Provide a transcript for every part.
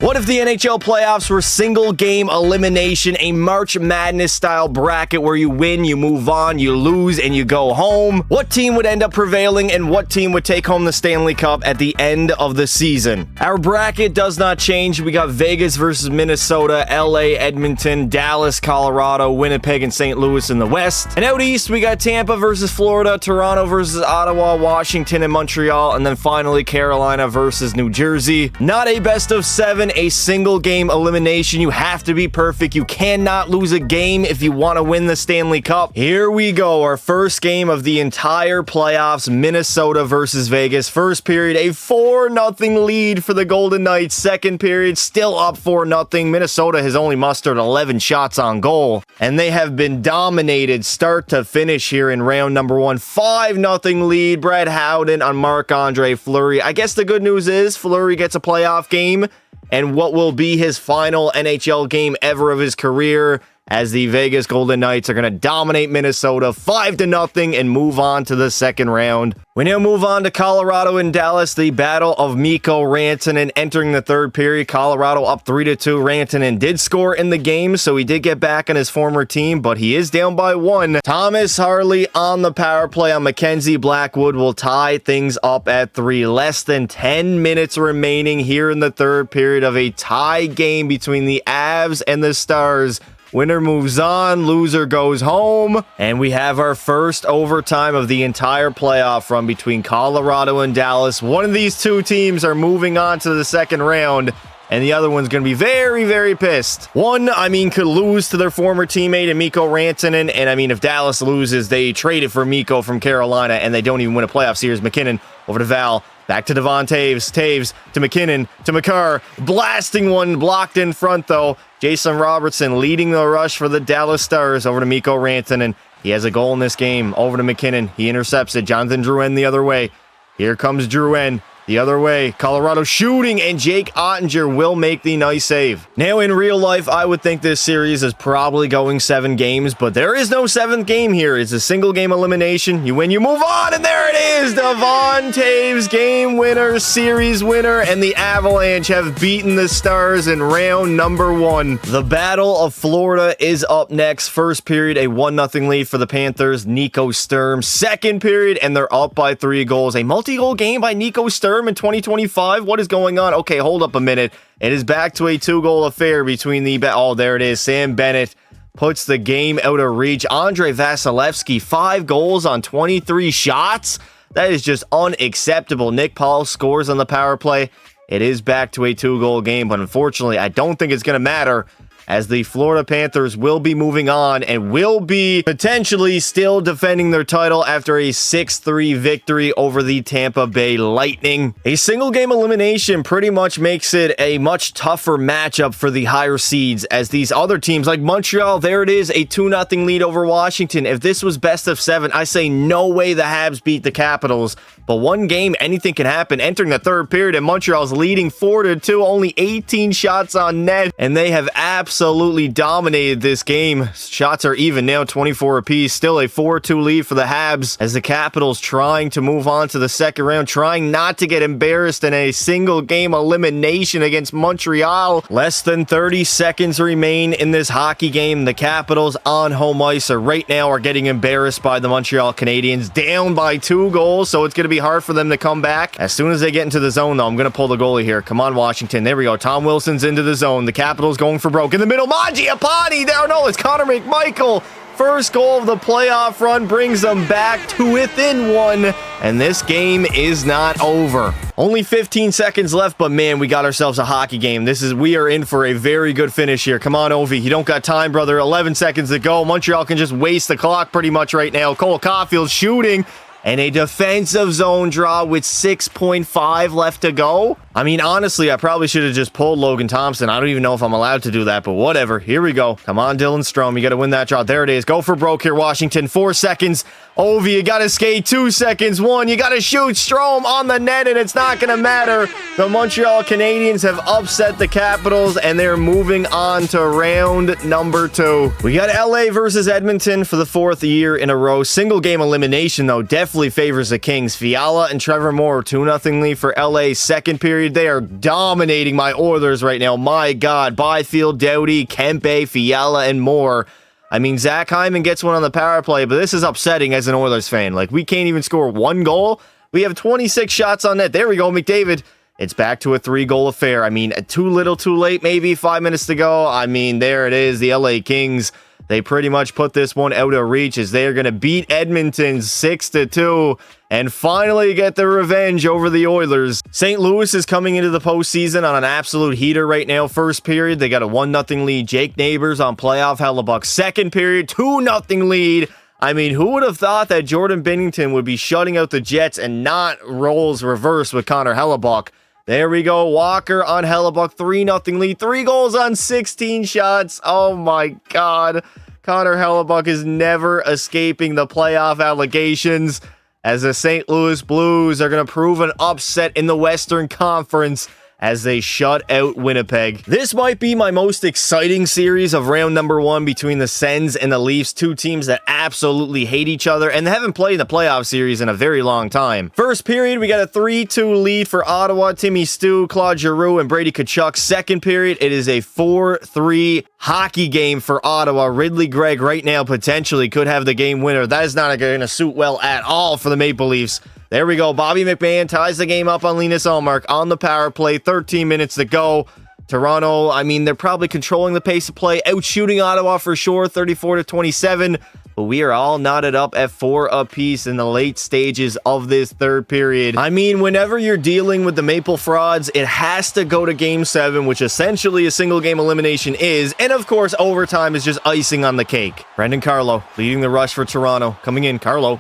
What if the NHL playoffs were single game elimination, a March Madness style bracket where you win, you move on, you lose, and you go home? What team would end up prevailing and what team would take home the Stanley Cup at the end of the season? Our bracket does not change. We got Vegas versus Minnesota, LA, Edmonton, Dallas, Colorado, Winnipeg, and St. Louis in the West. And out east, we got Tampa versus Florida, Toronto versus Ottawa, Washington and Montreal, and then finally Carolina versus New Jersey. Not a best of 7, a single game elimination. You have to be perfect. You cannot lose a game if you want to win the Stanley Cup. Here we go. Our first game of the entire playoffs, Minnesota versus Vegas. First period, a 4-0 lead for the Golden Knights. Second period, still up 4-0. Minnesota has only mustered 11 shots on goal, and they have been dominated start to finish here in round number 1. 5-0 lead. Brett Howden on Marc-Andre Fleury. I guess the good news is Fleury gets a playoff game and what will be his final NHL game ever of his career, as the Vegas Golden Knights are going to dominate Minnesota 5-0 and move on to the second round. We now move on to Colorado and Dallas, the battle of Mikko Rantanen entering the third period. Colorado up 3-2. Rantanen did score in the game, so he did get back on his former team, but he is down by 1. Thomas Harley on the power play on Mackenzie Blackwood will tie things up at 3. Less than 10 minutes remaining here in the third period of a tie game between the Avs and the Stars. Winner moves on, loser goes home, and we have our first overtime of the entire playoff run between Colorado and Dallas. One of these two teams are moving on to the second round, and the other one's going to be very, very pissed. One, could lose to their former teammate, Mikko Rantanen, and if Dallas loses, they traded for Mikko from Carolina, and they don't even win a playoff series. McKinnon over to Val. Back to Devon Taves. Taves to McKinnon to McCarr. Blasting one, blocked in front though. Jason Robertson leading the rush for the Dallas Stars over to Mikko Rantanen. He has a goal in this game. Over to McKinnon. He intercepts it. Jonathan Drouin the other way. Here comes Drouin. The other way, Colorado shooting, and Jake Ottinger will make the nice save. Now, in real life, I would think this series is probably going 7 games, but there is no 7th game here. It's a single game elimination. You win, you move on, and there it is! Devon Taves, game winner, series winner, and the Avalanche have beaten the Stars in round number 1. The Battle of Florida is up next. First period, a 1-0 lead for the Panthers. Nico Sturm. Second period, and they're up by 3 goals. A multi-goal game by Nico Sturm in 2025. What is going on? Okay, hold up a minute. It is back to a 2-goal affair between the there it is. Sam Bennett puts the game out of reach. Andrei Vasilevsky, 5 goals on 23 shots. That is just unacceptable. Nick Paul scores on the power play. It is back to a 2-goal game, but unfortunately, I don't think it's going to matter, as the Florida Panthers will be moving on and will be potentially still defending their title after a 6-3 victory over the Tampa Bay Lightning. A single game elimination pretty much makes it a much tougher matchup for the higher seeds, as these other teams like Montreal, there it is, a 2-0 lead over Washington. If this was best of 7, I say no way the Habs beat the Capitals, but one game, anything can happen. Entering the third period, and Montreal's leading 4-2, only 18 shots on net, and they have absolutely dominated this game. Shots are even now, 24 apiece. Still a 4-2 lead for the Habs, as the Capitals trying to move on to the second round, trying not to get embarrassed in a single game elimination against Montreal. Less than 30 seconds remain in this hockey game. The Capitals on home ice right now are getting embarrassed by the Montreal Canadiens, down by 2 goals, so it's going to be hard for them to come back. As soon as they get into the zone, though, I'm going to pull the goalie here. Come on, Washington. There we go. Tom Wilson's into the zone. The Capitals going for broke in the middle. Mangiapane there. No, it's Connor McMichael. First goal of the playoff run brings them back to within 1, and this game is not over. Only 15 seconds left, but man, we got ourselves a hockey game. We are in for a very good finish here. Come on, Ovi. You don't got time, brother. 11 seconds to go. Montreal can just waste the clock pretty much right now. Cole Caulfield shooting, and a defensive zone draw with 6.5 left to go. Honestly, I probably should have just pulled Logan Thompson. I don't even know if I'm allowed to do that, but whatever. Here we go. Come on, Dylan Strome. You got to win that draw. There it is. Go for broke here, Washington. 4 seconds. Ovi, you got to skate. 2 seconds. 1. You got to shoot. Strome on the net, and it's not going to matter. The Montreal Canadiens have upset the Capitals, and they're moving on to round number 2. We got LA versus Edmonton for the 4th year in a row. Single game elimination, though. Definitely definitely favors the Kings. Fiala and Trevor Moore, 2-0 lead for LA. Second period, they are dominating my Oilers right now. My God, Byfield, Doughty, Kempe, Fiala, and Moore. I mean, Zach Hyman gets one on the power play, but this is upsetting as an Oilers fan. Like, we can't even score one goal. We have 26 shots on net. There we go, McDavid. It's back to a 3-goal affair. I mean, too little, too late, maybe 5 minutes to go. I mean, there it is. The LA Kings, they pretty much put this one out of reach as they are going to beat Edmonton 6-2 and finally get their revenge over the Oilers. St. Louis is coming into the postseason on an absolute heater right now. First period, they got a 1-0 lead. Jake Neighbors on playoff Hellebuck. Second period, 2-0 lead. I mean, who would have thought that Jordan Binnington would be shutting out the Jets and not roles reversed with Connor Hellebuck? There we go. Walker on Hellebuck, 3-0 lead. 3 goals on 16 shots. Oh my God. Connor Hellebuck is never escaping the playoff allegations as the St. Louis Blues are going to prove an upset in the Western Conference as they shut out Winnipeg. This might be my most exciting series of round number 1 between the Sens and the Leafs, two teams that absolutely hate each other and they haven't played the playoff series in a very long time. First period, we got a 3-2 lead for Ottawa. Timmy Stu, Claude Giroux, and Brady Tkachuk. Second period, it is a 4-3 hockey game for Ottawa. Ridley Gregg right now potentially could have the game winner. That is not going to suit well at all for the Maple Leafs. There we go. Bobby McMahon ties the game up on Linus Ullmark on the power play. 13 minutes to go. Toronto, I mean, they're probably controlling the pace of play, outshooting Ottawa for sure, 34-27. But we are all knotted up at 4 apiece in the late stages of this third period. I mean, whenever you're dealing with the Maple Frauds, it has to go to Game 7, which essentially a single game elimination is. And of course, overtime is just icing on the cake. Brendan Carlo leading the rush for Toronto. Coming in, Carlo,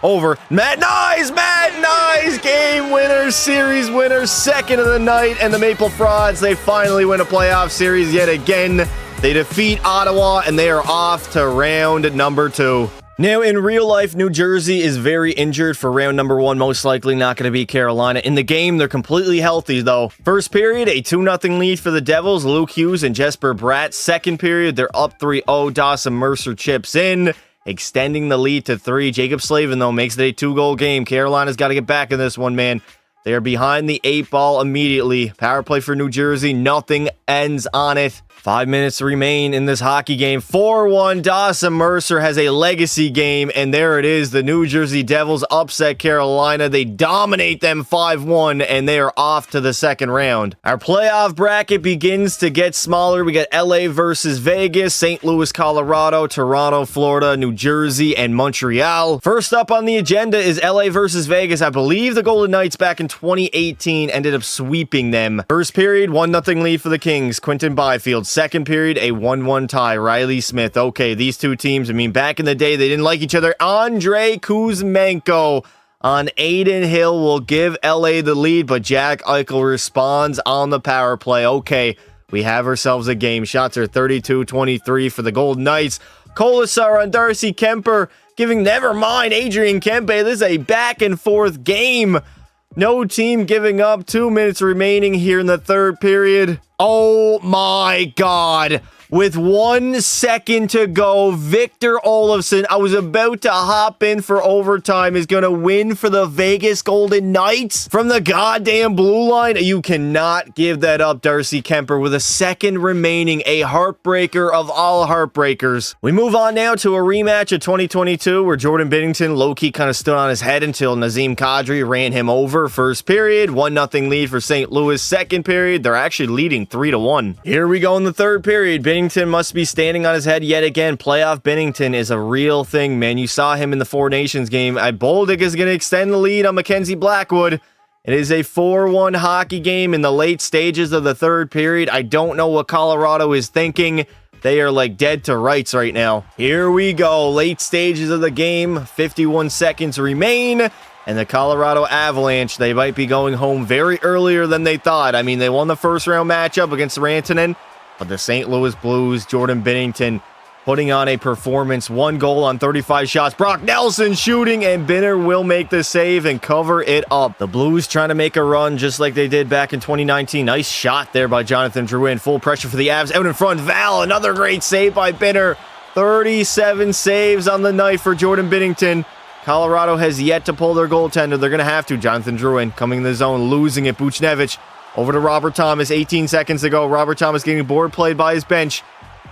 over. Matt Nyes, game winner, series winner, second of the night. And the Maple Frauds, they finally win a playoff series yet again. They defeat Ottawa, and they are off to round number 2. Now, in real life, New Jersey is very injured for round number 1, most likely not going to be Carolina. In the game, they're completely healthy, though. First period, a 2-0 lead for the Devils, Luke Hughes and Jesper Bratt. Second period, they're up 3-0. Dawson Mercer chips in, extending the lead to 3. Jacob Slavin, though, makes it a 2-goal game. Carolina's got to get back in this one, man. They are behind the 8 ball immediately. Power play for New Jersey. Nothing ends on it. 5 minutes remain in this hockey game. 4-1. Dawson Mercer has a legacy game, and there it is. The New Jersey Devils upset Carolina. They dominate them 5-1, and they are off to the second round. Our playoff bracket begins to get smaller. We got LA versus Vegas, St. Louis, Colorado, Toronto, Florida, New Jersey, and Montreal. First up on the agenda is LA versus Vegas. I believe the Golden Knights back in 2018 ended up sweeping them. First period, 1-0 lead for the Kings. Quinton Byfield. Second period, a 1-1 tie. Riley Smith. Okay, these two teams, I mean, back in the day, they didn't like each other. Andrei Kuzmenko on Adin Hill will give LA the lead, but Jack Eichel responds on the power play. Okay, we have ourselves a game. Shots are 32-23 for the Golden Knights. Kolasar on Darcy Kemper, giving, never mind, Adrian Kempe. This is a back and forth game. No team giving up. 2 minutes remaining here in the third period. Oh my God. With 1 second to go, Victor Olofsson, I was about to hop in for overtime, is going to win for the Vegas Golden Knights from the goddamn blue line. You cannot give that up, Darcy Kemper, with a second remaining, a heartbreaker of all heartbreakers. We move on now to a rematch of 2022 where Jordan Binnington low-key kind of stood on his head until Nazem Kadri ran him over. First period, 1-0 lead for St. Louis. Second period, they're actually leading 3-1. Here we go in the third period. Binnington must be standing on his head yet again. Playoff Binnington is a real thing, man. You saw him in the Four Nations game. Bolduc is going to extend the lead on Mackenzie Blackwood. It is a 4-1 hockey game in the late stages of the third period. I don't know what Colorado is thinking. They are like dead to rights right now. Here we go. Late stages of the game. 51 seconds remain. And the Colorado Avalanche, they might be going home very earlier than they thought. I mean, they won the first round matchup against Rantanen. But the St. Louis Blues, Jordan Binnington putting on a performance. 1 goal on 35 shots. Brock Nelson shooting, and Binner will make the save and cover it up. The Blues trying to make a run just like they did back in 2019. Nice shot there by Jonathan Drouin. Full pressure for the Avs. Out in front, Val. Another great save by Binner. 37 saves on the night for Jordan Binnington. Colorado has yet to pull their goaltender. They're going to have to. Jonathan Drouin coming in the zone, losing it. Buchnevich over to Robert Thomas. 18 seconds to go. Robert Thomas getting board played by his bench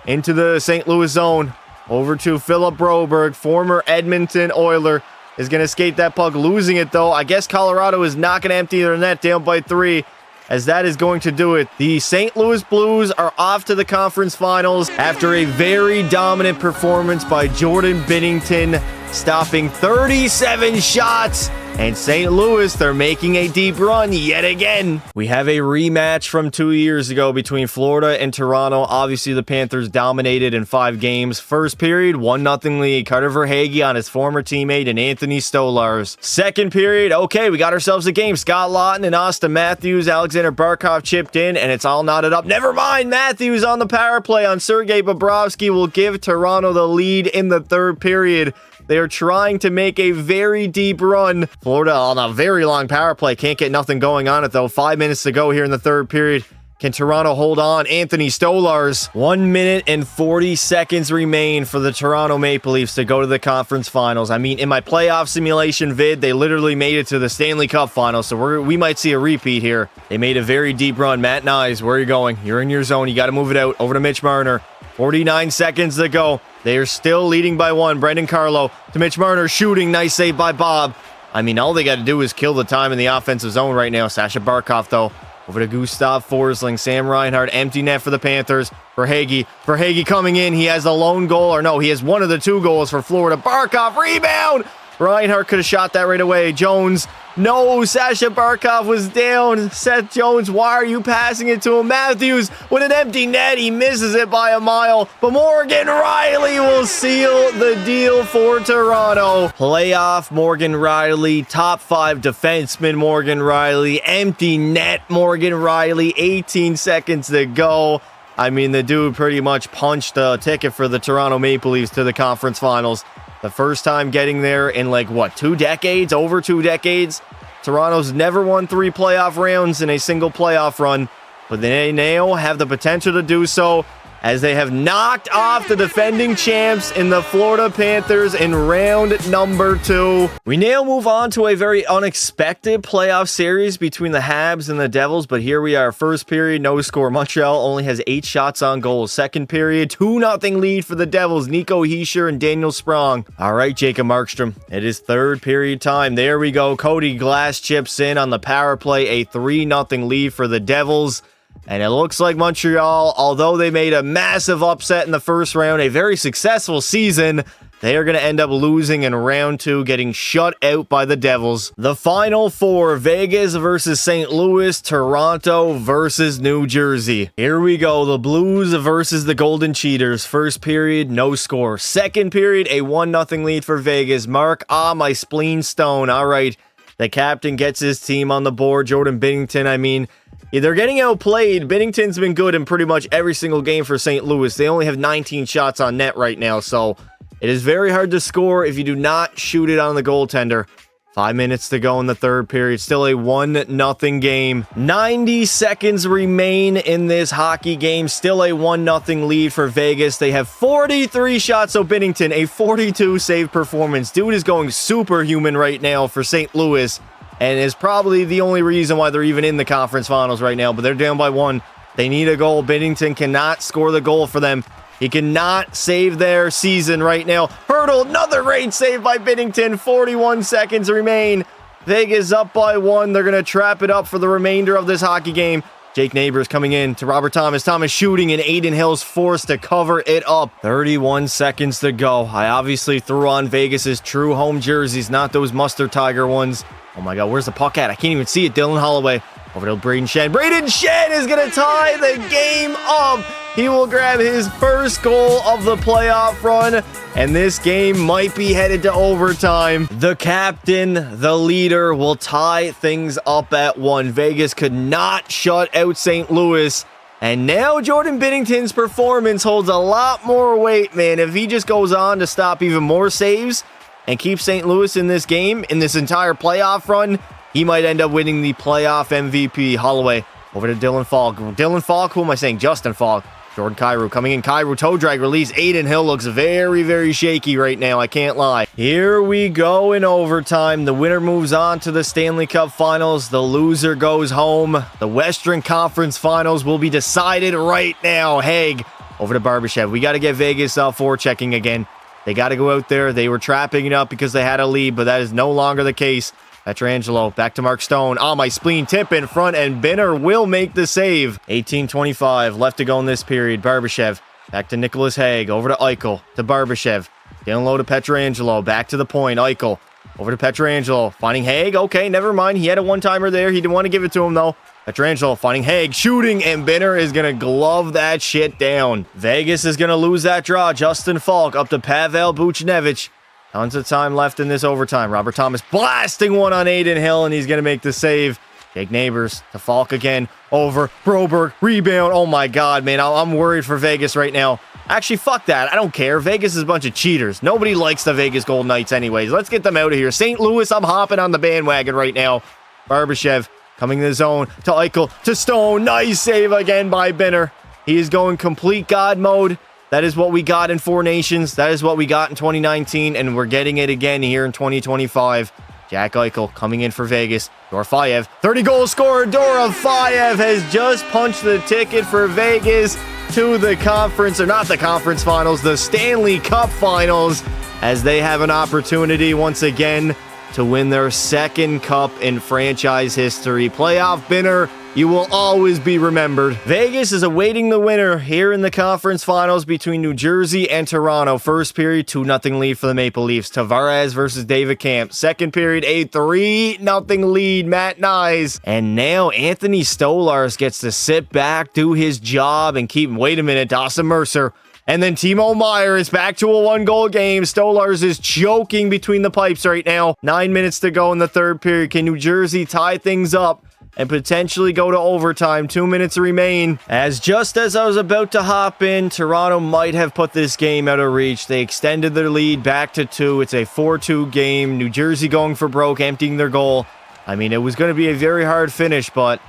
into the St. Louis zone. Over to Philip Broberg, former Edmonton Oiler, is going to skate that puck, losing it though. I guess Colorado is not going to empty their net, down by 3, as that is going to do it. The St. Louis Blues are off to the conference finals after a very dominant performance by Jordan Binnington, stopping 37 shots. And St. Louis, they're making a deep run yet again. We have a rematch from 2 years ago between Florida and Toronto. Obviously, the Panthers dominated in 5 games. First period, 1-0 lead. Carter Verhaeghe on his former teammate and Anthony Stolarz. Second period, okay, we got ourselves a game. Scott Laughton and Austin Matthews, Alexander Barkov chipped in, and it's all knotted up. Never mind, Matthews on the power play on Sergei Bobrovsky will give Toronto the lead in the third period. They are trying to make a very deep run. Florida on a very long power play. Can't get nothing going on it, though. 5 minutes to go here in the third period. Can Toronto hold on? Anthony Stolarz. 1 minute and 40 seconds remain for the Toronto Maple Leafs to go to the conference finals. I mean, in my playoff simulation vid, they literally made it to the Stanley Cup finals, so we might see a repeat here. They made a very deep run. Matt Nyes, where are you going? You're in your zone. You got to move it out. Over to Mitch Marner. 49 seconds to go. They are still leading by 1. Brendan Carlo to Mitch Marner, shooting. Nice save by Bob. I mean, all they got to do is kill the time in the offensive zone right now. Sasha Barkov, though. Over to Gustav Forsling. Sam Reinhart, empty net for the Panthers. Verhaeghe coming in. He has a lone goal. Or no, he has one of the 2 goals for Florida. Barkov, rebound! Reinhart could have shot that right away. Jones, no, Sasha Barkov was down. Seth Jones, why are you passing it to him? Matthews with an empty net. He misses it by a mile. But Morgan Rielly will seal the deal for Toronto. Playoff Morgan Rielly, top 5 defenseman Morgan Rielly, empty net Morgan Rielly, 18 seconds to go. I mean, the dude pretty much punched the ticket for the Toronto Maple Leafs to the conference finals. The first time getting there in like, what, 2 decades? Over 2 decades? Toronto's never won 3 playoff rounds in a single playoff run, but they now have the potential to do so, as they have knocked off the defending champs in the Florida Panthers in round number 2. We now move on to a very unexpected playoff series between the Habs and the Devils, but here we are. First period, no score. Montreal only has 8 shots on goal. Second period, 2-0 lead for the Devils. Nico Hischier and Daniel Sprong. All right, Jacob Markstrom. It is third period time. There we go. Cody Glass chips in on the power play. A 3-0 lead for the Devils. And it looks like Montreal, although they made a massive upset in the first round, a very successful season, they are going to end up losing in round 2, getting shut out by the Devils. The final 4, Vegas versus St. Louis, Toronto versus New Jersey. Here we go, the Blues versus the Golden Cheaters. First period, no score. Second period, a 1-0 lead for Vegas. Mark, my spleen stone. All right, the captain gets his team on the board. Jordan Binnington, I mean, they're getting outplayed. Binnington's been good in pretty much every single game for St. Louis. They only have 19 shots on net right now, so it is very hard to score if you do not shoot it on the goaltender. 5 minutes to go in the third period. Still a 1-0 game. 90 seconds remain in this hockey game. Still a 1-0 lead for Vegas. They have 43 shots, so Binnington, a 42 save performance. Dude is going superhuman right now for St. Louis, and is probably the only reason why they're even in the conference finals right now. But they're down by 1. They need a goal. Binnington cannot score the goal for them. He cannot save their season right now. Hurdle, another great save by Binnington. 41 seconds remain. Vegas up by 1. They're going to trap it up for the remainder of this hockey game. Jake Neighbors coming in to Robert Thomas. Thomas shooting, and Aiden Hill's forced to cover it up. 31 seconds to go. I obviously threw on Vegas's true home jerseys, not those Mustard Tiger ones. Oh my God, where's the puck at? I can't even see it. Dylan Holloway over to Braden Shen. Braden Shen is going to tie the game up. He will grab his first goal of the playoff run, and this game might be headed to overtime. The captain, the leader, will tie things up at 1. Vegas could not shut out St. Louis. And now Jordan Binnington's performance holds a lot more weight, man. If he just goes on to stop even more saves and keep St. Louis in this game, in this entire playoff run, he might end up winning the playoff MVP. Holloway over to Dylan Falk. Dylan Falk, who am I saying? Justin Falk. Jordan Kyrou coming in. Kyrou toe drag release. Adin Hill looks very, very shaky right now. I can't lie. Here we go in overtime. The winner moves on to the Stanley Cup Finals. The loser goes home. The Western Conference Finals will be decided right now. Haig over to Barbashev. We got to get Vegas forechecking again. They got to go out there. They were trapping it up because they had a lead, but that is no longer the case. Pietrangelo back to Mark Stone. Oh, my spleen tip in front, and Binner will make the save. 18:25 left to go in this period. Barbashev back to Nicholas Haig. Over to Eichel. To Barbashev. Down low to Pietrangelo. Back to the point. Eichel. Over to Pietrangelo. Finding Haig. Okay, never mind. He had a one-timer there. He didn't want to give it to him, though. Pietrangelo finding Haig. Shooting, and Binner is going to glove that shit down. Vegas is going to lose that draw. Justin Falk up to Pavel Buchnevich. Tons of time left in this overtime. Robert Thomas blasting one on Adin Hill, and he's going to make the save. Jake Neighbors to Falk again. Over. Broberg. Rebound. Oh, my God, man. I'm worried for Vegas right now. Actually, fuck that. I don't care. Vegas is a bunch of cheaters. Nobody likes the Vegas Golden Knights anyways. Let's get them out of here. St. Louis, I'm hopping on the bandwagon right now. Barbashev coming in the zone to Eichel to Stone. Nice save again by Binner. He is going complete God mode. That is what we got in Four Nations. That is what we got in 2019, and we're getting it again here in 2025. Jack Eichel coming in for Vegas. Dorofeyev, 30-goal scorer Dorofeyev has just punched the ticket for Vegas to the conference, or not the conference finals, the Stanley Cup Finals, as they have an opportunity once again to win their second cup in franchise history. Playoff Binner, you will always be remembered. Vegas is awaiting the winner here in the conference finals between New Jersey and Toronto. First period, 2-0 lead for the Maple Leafs. Tavares versus David Camp. Second period, a 3-0 lead, Matt Nyes. And now Anthony Stolarz gets to sit back, do his job, and keep... Wait a minute, Dawson Mercer. And then Timo Meier is back to a one-goal game. Stolarz is choking between the pipes right now. 9 minutes to go in the third period. Can New Jersey tie things up and potentially go to overtime? 2 minutes remain. Just as I was about to hop in, Toronto might have put this game out of reach. They extended their lead back to 2. It's a 4-2 game. New Jersey going for broke, emptying their goal. I mean, it was going to be a very hard finish, but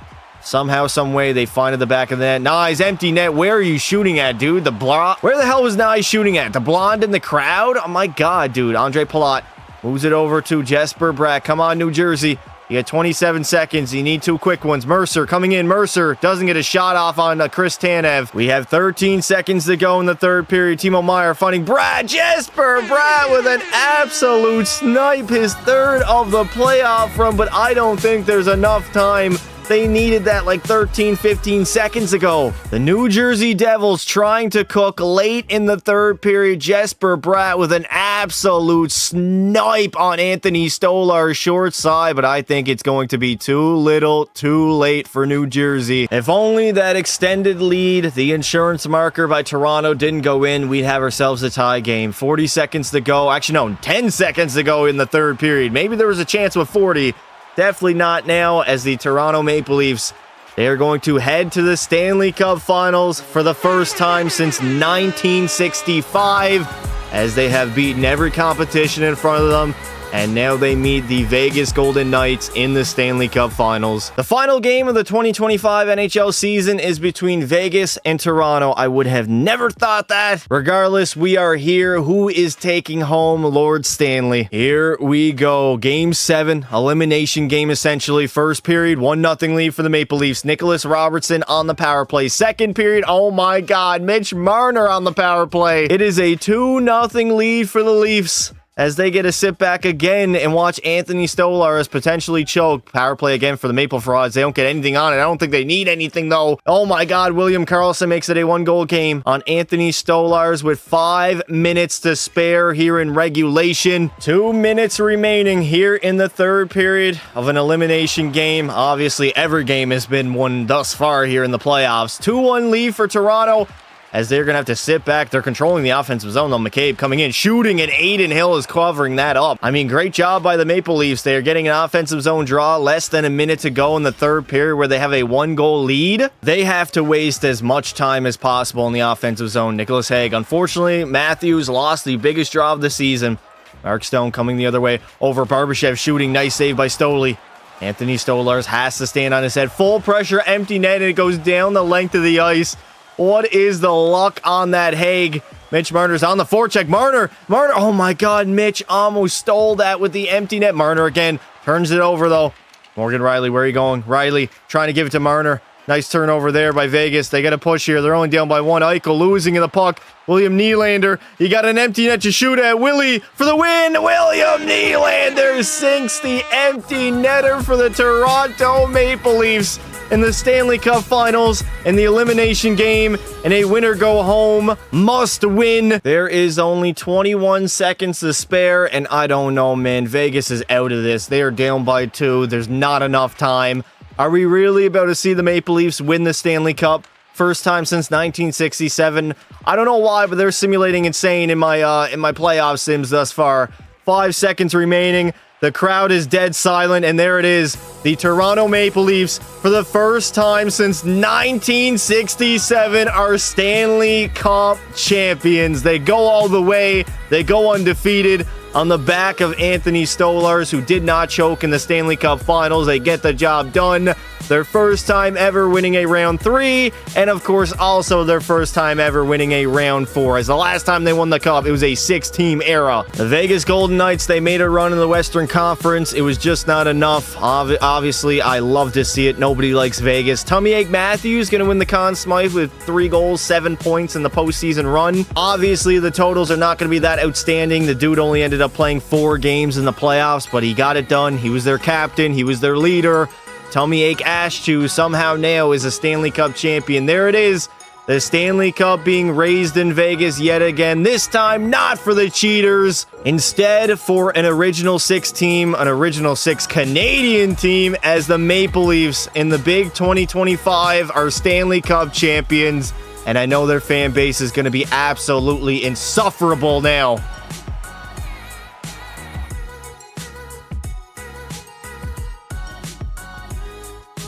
somehow, some way, they find at the back of the net. Nyes, empty net. Where are you shooting at, dude? Where the hell was Nyes shooting at? The blonde in the crowd? Oh, my God, dude. Andre Palat moves it over to Jesper Bratt. Come on, New Jersey. You got 27 seconds. You need two quick ones. Mercer coming in. Mercer doesn't get a shot off on Chris Tanev. We have 13 seconds to go in the third period. Timo Meier finding Brad. Jesper Bratt with an absolute snipe. His third of the playoff run, but I don't think there's enough time. They needed that like 13, 15 seconds ago. The New Jersey Devils trying to cook late in the third period. Jesper Bratt with an absolute snipe on Anthony Stolarz short side, but I think it's going to be too little, too late for New Jersey. If only that extended lead, the insurance marker by Toronto, didn't go in, we'd have ourselves a tie game. 40 seconds to go. Actually, no, 10 seconds to go in the third period. Maybe there was a chance with 40. Definitely not now, as the Toronto Maple Leafs, they are going to head to the Stanley Cup Finals for the first time since 1965, as they have beaten every competition in front of them, and now they meet the Vegas Golden Knights in the Stanley Cup Finals. The final game of the 2025 NHL season is between Vegas and Toronto. I would have never thought that. Regardless, we are here. Who is taking home Lord Stanley? Here we go. Game 7, elimination game essentially. First period, 1-0 lead for the Maple Leafs. Nicholas Robertson on the power play. Second period, oh my God, Mitch Marner on the power play. It is a 2-0 lead for the Leafs, as they get to sit back again and watch Anthony Stolarz potentially choke. Power play again for the Maple Frauds. They don't get anything on it. I don't think they need anything, though. Oh, my God. William Karlsson makes it a one-goal game on Anthony Stolarz with 5 minutes to spare here in regulation. 2 minutes remaining here in the third period of an elimination game. Obviously, every game has been won thus far here in the playoffs. 2-1 lead for Toronto, as they're going to have to sit back. They're controlling the offensive zone, though. McCabe coming in, shooting, and Adin Hill is covering that up. I mean, great job by the Maple Leafs. They are getting an offensive zone draw. Less than a minute to go in the third period, where they have a one-goal lead. They have to waste as much time as possible in the offensive zone. Nicholas Haig. Unfortunately, Matthews lost the biggest draw of the season. Mark Stone coming the other way over Barbashev, shooting. Nice save by Stoley. Anthony Stolarz has to stand on his head. Full pressure, empty net, and it goes down the length of the ice. What is the luck on that Haig? Mitch Marner's on the forecheck. Marner, oh my God, Mitch almost stole that with the empty net. Marner again, turns it over though. Morgan Rielly, where are you going? Rielly trying to give it to Marner. Nice turnover there by Vegas. They got to push here. They're only down by one. Eichel losing in the puck. William Nylander. You got an empty net to shoot at. Willie for the win. William Nylander sinks the empty netter for the Toronto Maple Leafs in the Stanley Cup Finals in the elimination game. And a winner go home must win. There is only 21 seconds to spare. And I don't know, man. Vegas is out of this. They are down by 2. There's not enough time. Are we really about to see the Maple Leafs win the Stanley Cup? First time since 1967. I don't know why, but they're simulating insane in my playoff sims thus far. 5 seconds remaining. The crowd is dead silent, and there it is. The Toronto Maple Leafs, for the first time since 1967, are Stanley Cup champions. They go all the way. They go undefeated. On the back of Anthony Stolarz, who did not choke in the Stanley Cup Finals. They get the job done. Their first time ever winning a round 3, and of course also their first time ever winning a round 4. As the last time they won the Cup, it was a 6-team era. The Vegas Golden Knights, they made a run in the Western Conference. It was just not enough. Obviously, I love to see it. Nobody likes Vegas. Tommy Ake Matthews going to win the Conn Smythe with 3 goals, 7 points in the postseason run. Obviously, the totals are not going to be that outstanding. The dude only ended up playing 4 games in the playoffs, but he got it done. He was their captain. He was their leader. Tommy Ake Ashchew somehow now is a Stanley Cup champion. There it is. The Stanley Cup being raised in Vegas yet again. This time not for the cheaters. Instead for an original 6 team, an original 6 Canadian team, as the Maple Leafs in the big 2025 are Stanley Cup champions. And I know their fan base is going to be absolutely insufferable now.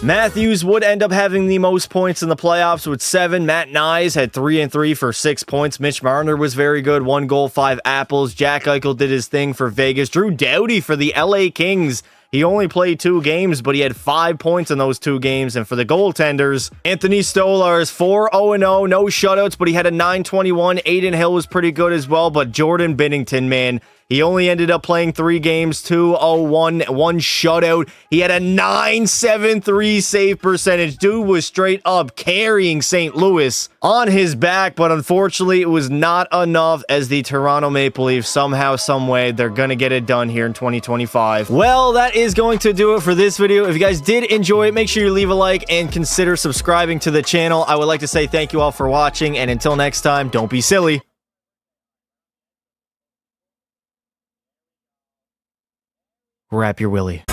Matthews would end up having the most points in the playoffs with 7. Matt Nyes had 3 and 3 for 6 points. Mitch Marner was very good. 1 goal, 5 apples. Jack Eichel did his thing for Vegas. Drew Doughty for the LA Kings. He only played 2 games, but he had 5 points in those 2 games. And for the goaltenders, Anthony Stolarz, 4-0-0, no shutouts, but he had a .921. Aiden Hill was pretty good as well, but Jordan Binnington, man, he only ended up playing 3 games, 2-0-1, 1 shutout. He had a .973 save percentage. Dude was straight up carrying St. Louis on his back, but unfortunately it was not enough, as the Toronto Maple Leafs somehow, someway, they're going to get it done here in 2025. Well, that is going to do it for this video. If you guys did enjoy it, make sure you leave a like and consider subscribing to the channel. I would like to say thank you all for watching, and until next time, don't be silly. Wrap your willy.